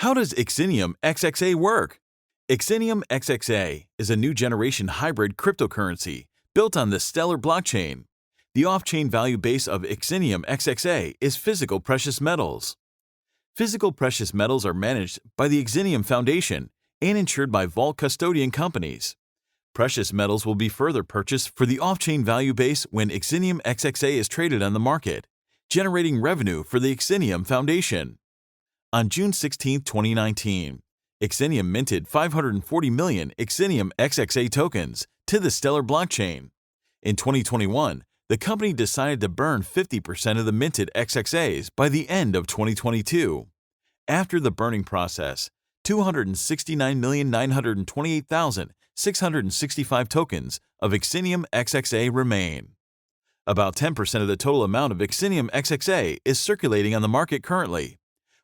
How does Ixinium XXA work? Ixinium XXA is a new generation hybrid cryptocurrency built on the Stellar blockchain. The off-chain value base of Ixinium XXA is physical precious metals. Physical precious metals are managed by the Ixinium Foundation and insured by vault custodian companies. Precious metals will be further purchased for the off-chain value base when Ixinium XXA is traded on the market, generating revenue for the Ixinium Foundation. On June 16, 2019, Ixinium minted 540 million Ixinium XXA tokens to the Stellar blockchain. In 2021, the company decided to burn 50% of the minted XXAs by the end of 2022. After the burning process, 269,928,665 tokens of Ixinium XXA remain. About 10% of the total amount of Ixinium XXA is circulating on the market currently.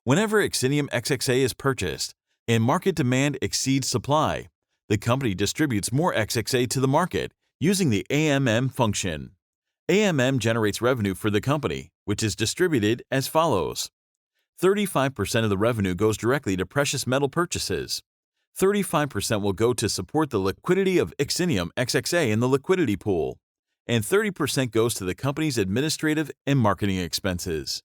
Whenever Ixinium XXA is purchased and market demand exceeds supply, the company distributes more XXA to the market using the AMM function. AMM generates revenue for the company, which is distributed as follows. 35% of the revenue goes directly to precious metal purchases. 35% will go to support the liquidity of Ixinium XXA in the liquidity pool, and 30% goes to the company's administrative and marketing expenses.